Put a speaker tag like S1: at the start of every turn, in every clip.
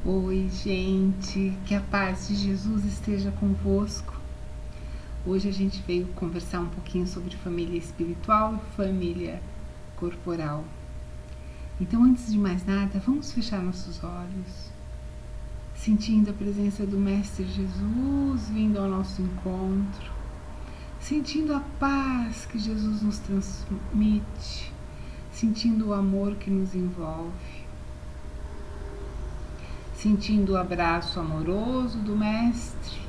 S1: Oi, gente, que a paz de Jesus esteja convosco. Hoje a gente veio conversar um pouquinho sobre família espiritual e família corporal. Então, antes de mais nada, vamos fechar nossos olhos, sentindo a presença do Mestre Jesus vindo ao nosso encontro, sentindo a paz que Jesus nos transmite, sentindo o amor que nos envolve. Sentindo o abraço amoroso do Mestre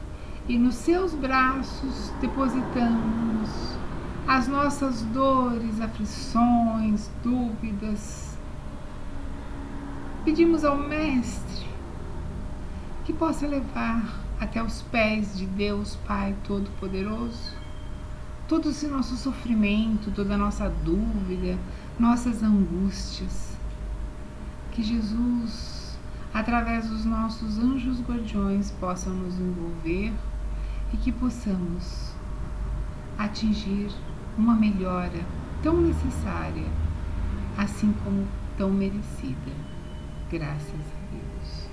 S1: e nos seus braços depositamos as nossas dores, aflições, dúvidas. Pedimos ao Mestre que possa levar até os pés de Deus Pai Todo-Poderoso todo esse nosso sofrimento, toda a nossa dúvida, nossas angústias. Que Jesus, através dos nossos anjos guardiões, possam nos envolver e que possamos atingir uma melhora tão necessária, assim como tão merecida. Graças a Deus.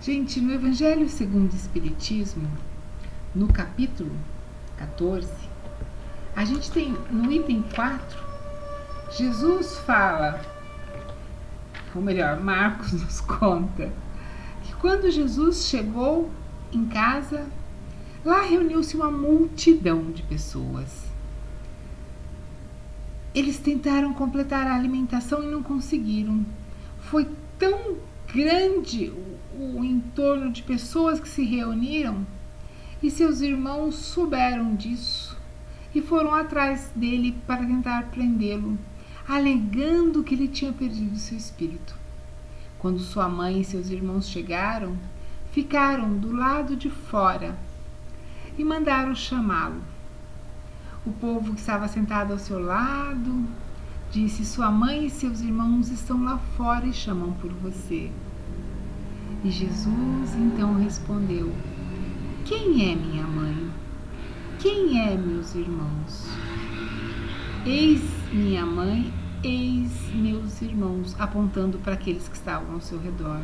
S1: Gente, no Evangelho segundo o Espiritismo, no capítulo 14, a gente tem no item 4, Jesus fala, ou melhor, Marcos nos conta, que quando Jesus chegou em casa, lá reuniu-se uma multidão de pessoas. Eles tentaram completar a alimentação e não conseguiram. Foi tão grande o entorno de pessoas que se reuniram, e seus irmãos souberam disso e foram atrás dele para tentar prendê-lo, alegando que ele tinha perdido seu espírito. Quando sua mãe e seus irmãos chegaram, ficaram do lado de fora e mandaram chamá-lo. O povo que estava sentado ao seu lado disse: sua mãe e seus irmãos estão lá fora e chamam por você. E Jesus então respondeu: quem é minha mãe? Quem é meus irmãos? Eis minha mãe, eis meus irmãos, apontando para aqueles que estavam ao seu redor.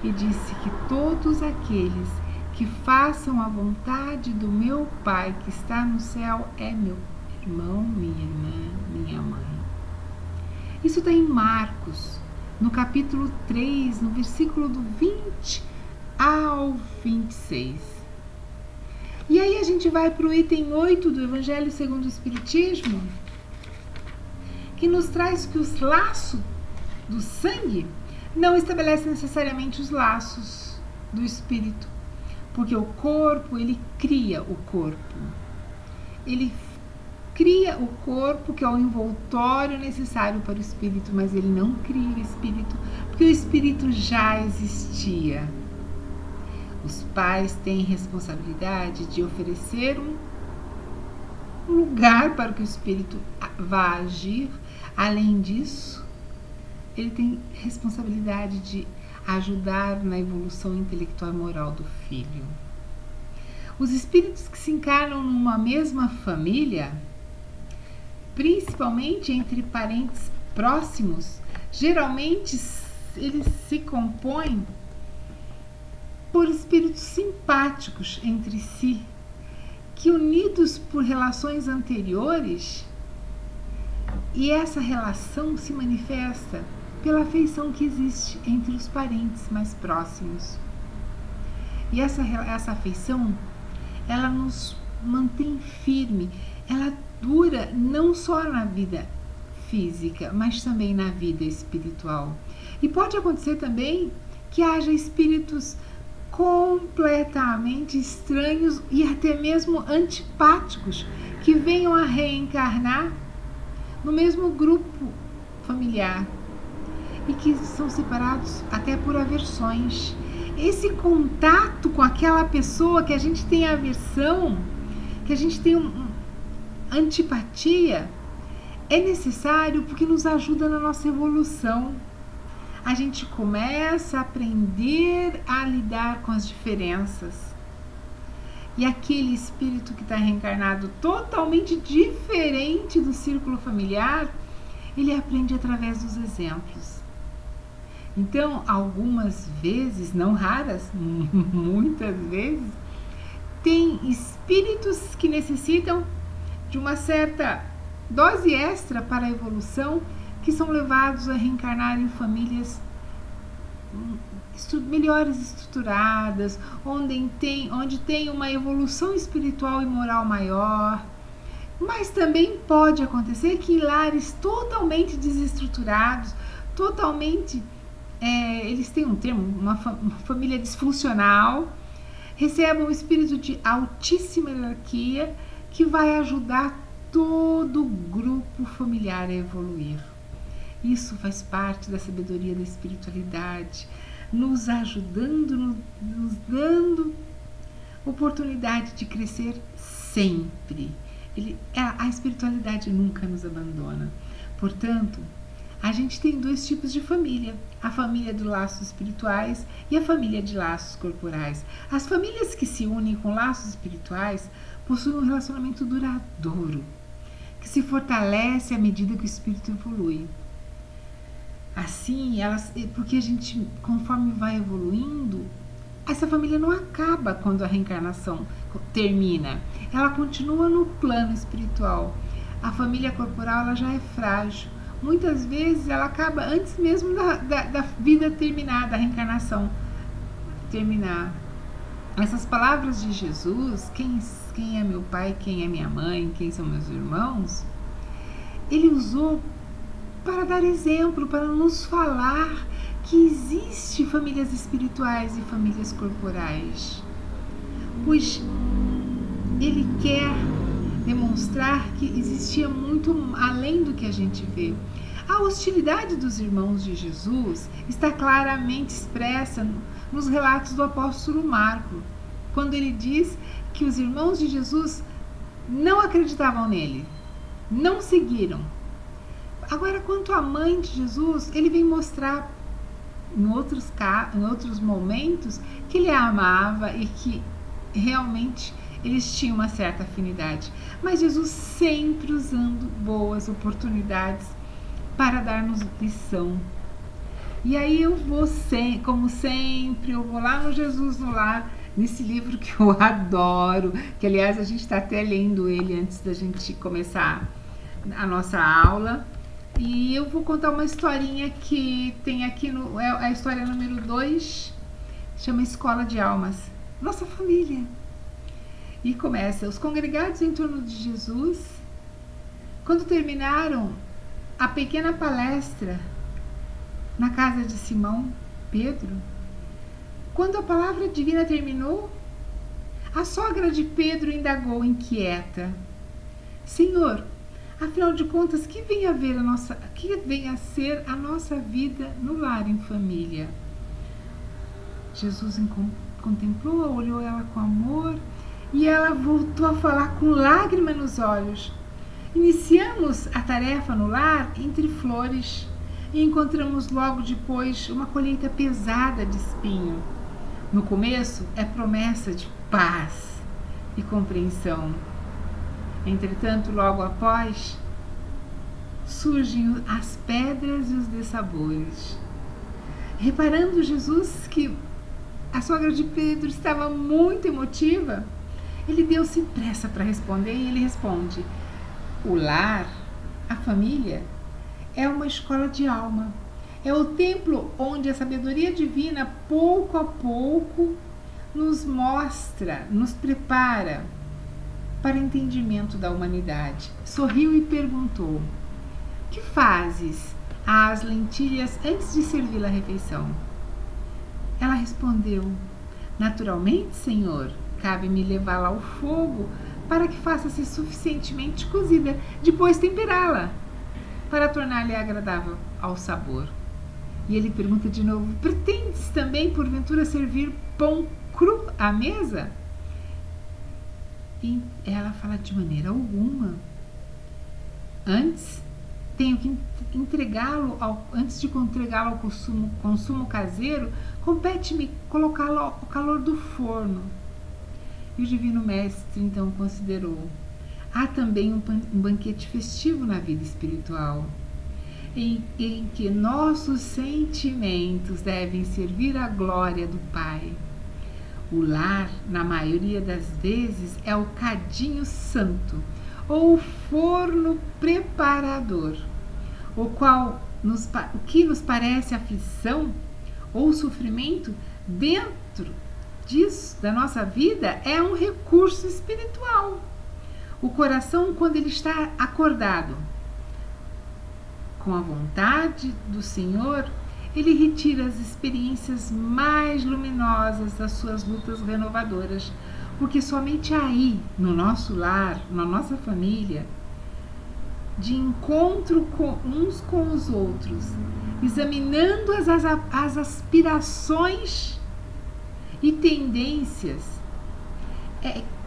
S1: E disse que todos aqueles que façam a vontade do meu Pai que está no céu é meu irmão, minha irmã, minha mãe. Isso está em Marcos, no capítulo 3, no versículo do 20 ao 26. E aí a gente vai para o item 8 do Evangelho segundo o Espiritismo, que nos traz que os laços do sangue não estabelecem necessariamente os laços do espírito, porque o corpo, ele cria o corpo. Ele cria o corpo, que é o envoltório necessário para o espírito, mas ele não cria o espírito, porque o espírito já existia. Os pais têm responsabilidade de oferecer um lugar para que o espírito vá agir. Além disso, ele tem responsabilidade de ajudar na evolução intelectual e moral do filho. Os espíritos que se encarnam numa mesma família, principalmente entre parentes próximos, geralmente eles se compõem por espíritos simpáticos entre si, que unidos por relações anteriores, e essa relação se manifesta pela afeição que existe entre os parentes mais próximos. E essa afeição, ela nos mantém firme, ela dura não só na vida física, mas também na vida espiritual. E pode acontecer também que haja espíritos completamente estranhos e até mesmo antipáticos que venham a reencarnar no mesmo grupo familiar e que são separados até por aversões. Esse contato com aquela pessoa que a gente tem aversão, que a gente tem antipatia, é necessário porque nos ajuda na nossa evolução. A gente começa a aprender a lidar com as diferenças. E aquele espírito que está reencarnado totalmente diferente do círculo familiar, ele aprende através dos exemplos. Então, algumas vezes, não raras, muitas vezes, tem espíritos que necessitam de uma certa dose extra para a evolução, que são levados a reencarnar em famílias melhores estruturadas, onde tem uma evolução espiritual e moral maior. Mas também pode acontecer que em lares totalmente desestruturados, totalmente, eles têm um termo, uma família disfuncional, recebam um espírito de altíssima hierarquia que vai ajudar todo o grupo familiar a evoluir. Isso faz parte da sabedoria da espiritualidade, nos ajudando, nos dando oportunidade de crescer sempre. A espiritualidade nunca nos abandona. Portanto, a gente tem dois tipos de família: a família de laços espirituais e a família de laços corporais. As famílias que se unem com laços espirituais possuem um relacionamento duradouro, que se fortalece à medida que o espírito evolui. Assim, porque a gente, conforme vai evoluindo, essa família não acaba quando a reencarnação termina. Ela continua no plano espiritual. A família corporal, ela já é frágil. Muitas vezes ela acaba antes mesmo da vida terminar, da reencarnação terminar. Essas palavras de Jesus, quem é meu pai, quem é minha mãe, quem são meus irmãos, ele usou para dar exemplo, para nos falar que existe famílias espirituais e famílias corporais, pois ele quer demonstrar que existia muito além do que a gente vê. A hostilidade dos irmãos de Jesus está claramente expressa nos relatos do apóstolo Marco, quando ele diz que os irmãos de Jesus não acreditavam nele, não seguiram. Agora, quanto à mãe de Jesus, ele vem mostrar em outros momentos que ele a amava e que realmente eles tinham uma certa afinidade. Mas Jesus sempre usando boas oportunidades para dar-nos lição. E aí eu vou, como sempre, eu vou lá no Jesus no Lar, nesse livro que eu adoro, que aliás a gente está até lendo ele antes da gente começar a nossa aula. E eu vou contar uma historinha que tem aqui, é a história número 2, chama Escola de Almas. Nossa família. E começa: os congregados em torno de Jesus, quando terminaram a pequena palestra na casa de Simão Pedro, quando a palavra divina terminou, a sogra de Pedro indagou inquieta: Senhor, afinal de contas, que vem a ser a nossa vida no lar em família? Jesus contemplou-a, olhou ela com amor e ela voltou a falar com lágrima nos olhos. Iniciamos a tarefa no lar entre flores e encontramos logo depois uma colheita pesada de espinho. No começo é promessa de paz e compreensão. Entretanto, logo após, surgem as pedras e os dissabores. Reparando Jesus que a sogra de Pedro estava muito emotiva, ele deu-se pressa para responder e ele responde: o lar, a família, é uma escola de alma. É o templo onde a sabedoria divina, pouco a pouco, nos mostra, nos prepara para o entendimento da humanidade. Sorriu e perguntou: que fazes às lentilhas antes de servir a refeição? Ela respondeu: naturalmente, Senhor, cabe-me levá-la ao fogo para que faça-se suficientemente cozida, depois temperá-la, para tornar-lhe agradável ao sabor. E ele pergunta de novo: pretendes também, porventura, servir pão cru à mesa? E ela fala: de maneira alguma. Antes tenho que entregá-lo, antes de entregá-lo ao consumo caseiro, compete-me colocá-lo ao calor do forno. E o Divino Mestre então considerou: há também um banquete festivo na vida espiritual. em que nossos sentimentos devem servir à glória do Pai. O lar, na maioria das vezes, é o cadinho santo, ou o forno preparador, o que nos parece aflição ou sofrimento dentro disso, da nossa vida, é um recurso espiritual. O coração, quando ele está acordado com a vontade do Senhor, ele retira as experiências mais luminosas das suas lutas renovadoras, porque somente aí, no nosso lar, na nossa família, de encontro uns com os outros, examinando as aspirações e tendências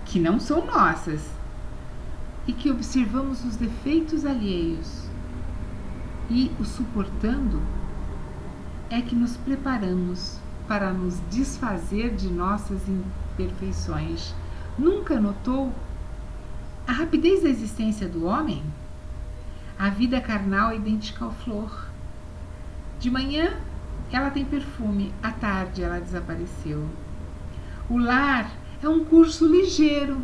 S1: que não são nossas e que observamos os defeitos alheios e os suportando, é que nos preparamos para nos desfazer de nossas imperfeições. Nunca notou a rapidez da existência do homem? A vida carnal é idêntica à flor. De manhã ela tem perfume, à tarde ela desapareceu. O lar é um curso ligeiro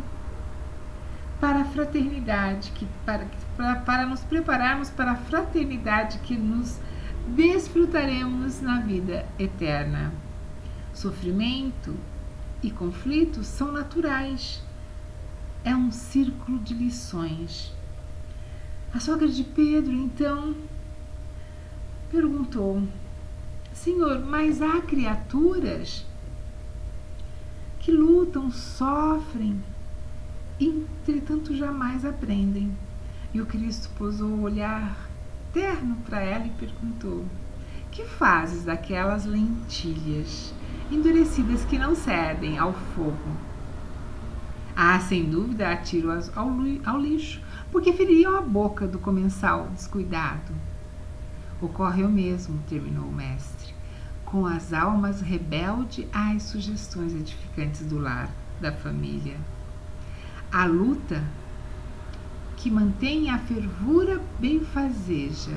S1: para a fraternidade, para nos prepararmos para a fraternidade que nos desfrutaremos na vida eterna. Sofrimento e conflitos são naturais. É um círculo de lições. A sogra de Pedro, então, perguntou: Senhor, mas há criaturas que lutam, sofrem, e, entretanto, jamais aprendem. E o Cristo pousou o olhar terno para ela e perguntou: que fazes daquelas lentilhas endurecidas que não cedem ao fogo? Ah, sem dúvida, atiro-as ao lixo, porque feriam a boca do comensal descuidado. Ocorre o mesmo, terminou o mestre, com as almas rebeldes às sugestões edificantes do lar, da família. A luta que mantém a fervura benfazeja.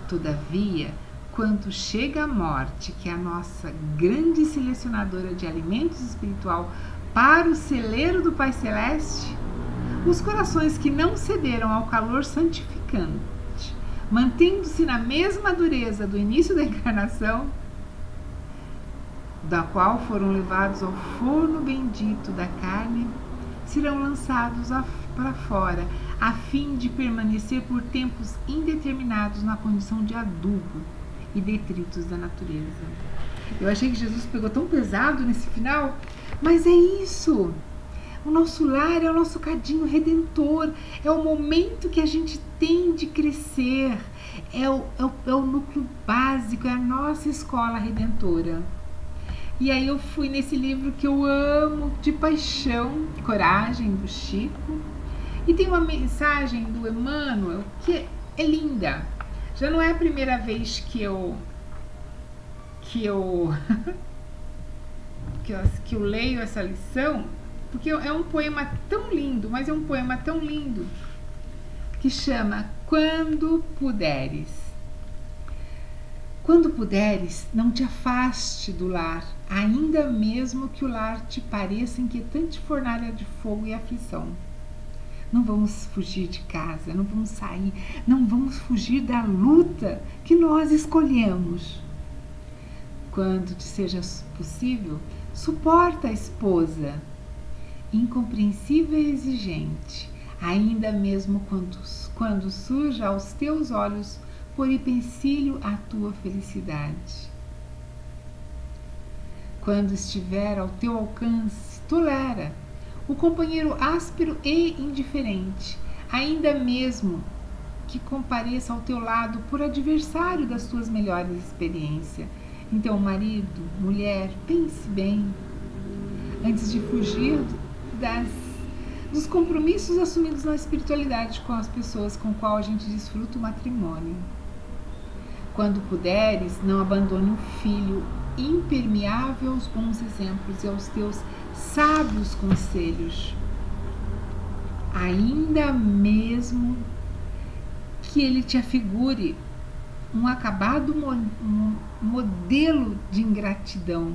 S1: Todavia, quando chega a morte, que é a nossa grande selecionadora de alimentos espiritual para o celeiro do Pai Celeste, os corações que não cederam ao calor santificante, mantendo-se na mesma dureza do início da encarnação, da qual foram levados ao forno bendito da carne, serão lançados para fora, a fim de permanecer por tempos indeterminados na condição de adubo e detritos da natureza. Eu achei que Jesus pegou tão pesado nesse final, mas é isso. O nosso lar é o nosso cadinho redentor, é o momento que a gente tem de crescer, é o núcleo básico, é a nossa escola redentora. E aí eu fui nesse livro que eu amo de paixão, Coragem, do Chico, e tem uma mensagem do Emmanuel que é linda. Já não é a primeira vez que eu leio essa lição, porque é um poema tão lindo, mas é um poema tão lindo, que chama Quando Puderes. Quando puderes, não te afaste do lar, ainda mesmo que o lar te pareça inquietante fornalha de fogo e aflição. Não vamos fugir de casa, não vamos sair, não vamos fugir da luta que nós escolhemos. Quando te seja possível, suporta a esposa, incompreensível e exigente, ainda mesmo quando surja aos teus olhos por empecilho a tua felicidade. Quando estiver ao teu alcance, tolera o companheiro áspero e indiferente, ainda mesmo que compareça ao teu lado por adversário das tuas melhores experiências. Então, marido, mulher, pense bem antes de fugir dos compromissos assumidos na espiritualidade com as pessoas com qual a gente desfruta o matrimônio. Quando puderes, não abandone o filho impermeável aos bons exemplos e aos teus sábios conselhos, ainda mesmo que ele te afigure um acabado modelo de ingratidão.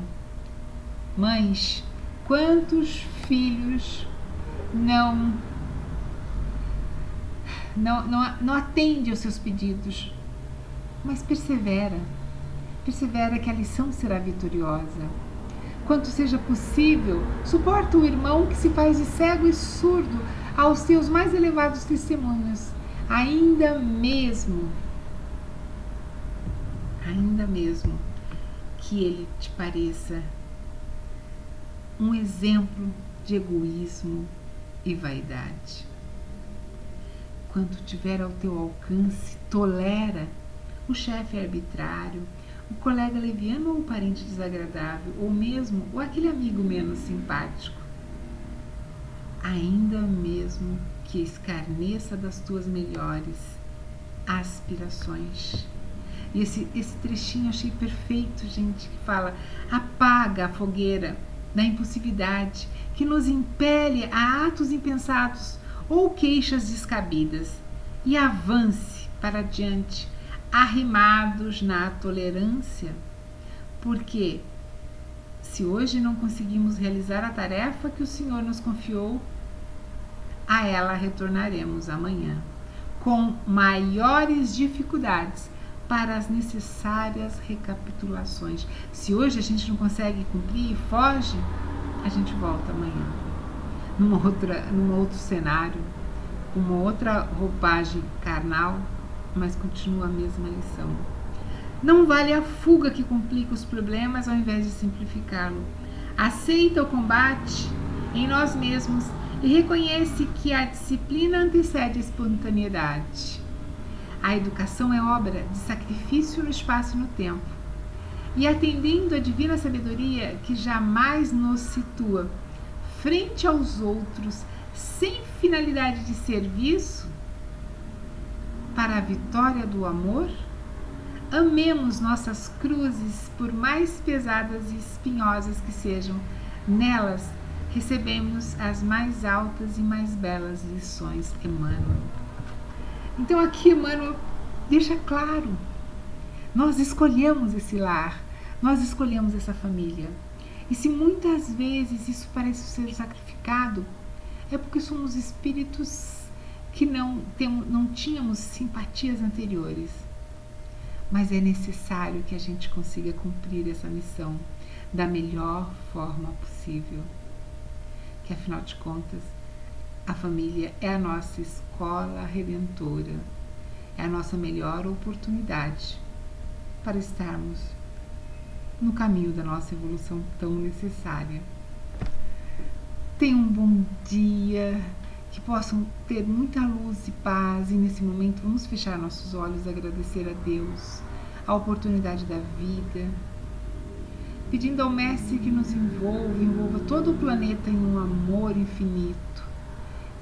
S1: Mães, quantos filhos não atende aos seus pedidos, mas persevera que a lição será vitoriosa. Quanto seja possível, suporta o irmão que se faz de cego e surdo aos seus mais elevados testemunhos, ainda mesmo que ele te pareça um exemplo de egoísmo e vaidade. Quanto tiver ao teu alcance, tolera o chefe arbitrário, o colega leviano ou o parente desagradável, ou mesmo aquele amigo menos simpático. Ainda mesmo que escarneça das tuas melhores aspirações. E esse trechinho achei perfeito, gente, que fala: apaga a fogueira da impulsividade que nos impele a atos impensados ou queixas descabidas e avance para diante, arrimados na tolerância, porque se hoje não conseguimos realizar a tarefa que o Senhor nos confiou, a ela retornaremos amanhã, com maiores dificuldades para as necessárias recapitulações. Se hoje a gente não consegue cumprir e foge, a gente volta amanhã, num outro cenário, com uma outra roupagem carnal, mas continua a mesma lição. Não vale a fuga que complica os problemas ao invés de simplificá-lo. Aceita o combate em nós mesmos e reconhece que a disciplina antecede a espontaneidade. A educação é obra de sacrifício no espaço e no tempo. E atendendo à divina sabedoria que jamais nos situa frente aos outros sem finalidade de serviço, para a vitória do amor, amemos nossas cruzes, por mais pesadas e espinhosas que sejam. Nelas recebemos as mais altas e mais belas lições. Emmanuel. Então aqui Emmanuel deixa claro, nós escolhemos esse lar, nós escolhemos essa família. E se muitas vezes isso parece ser sacrificado, é porque somos espíritos que não tínhamos simpatias anteriores. Mas é necessário que a gente consiga cumprir essa missão da melhor forma possível. Que afinal de contas, a família é a nossa escola redentora, é a nossa melhor oportunidade para estarmos no caminho da nossa evolução tão necessária. Tenham um bom dia, que possam ter muita luz e paz, e nesse momento vamos fechar nossos olhos e agradecer a Deus a oportunidade da vida, pedindo ao Mestre que nos envolva todo o planeta em um amor infinito,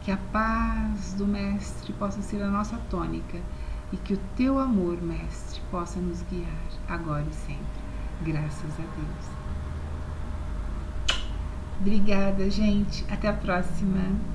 S1: que a paz do Mestre possa ser a nossa tônica e que o teu amor, Mestre, possa nos guiar agora e sempre. Graças a Deus. Obrigada, gente. Até a próxima.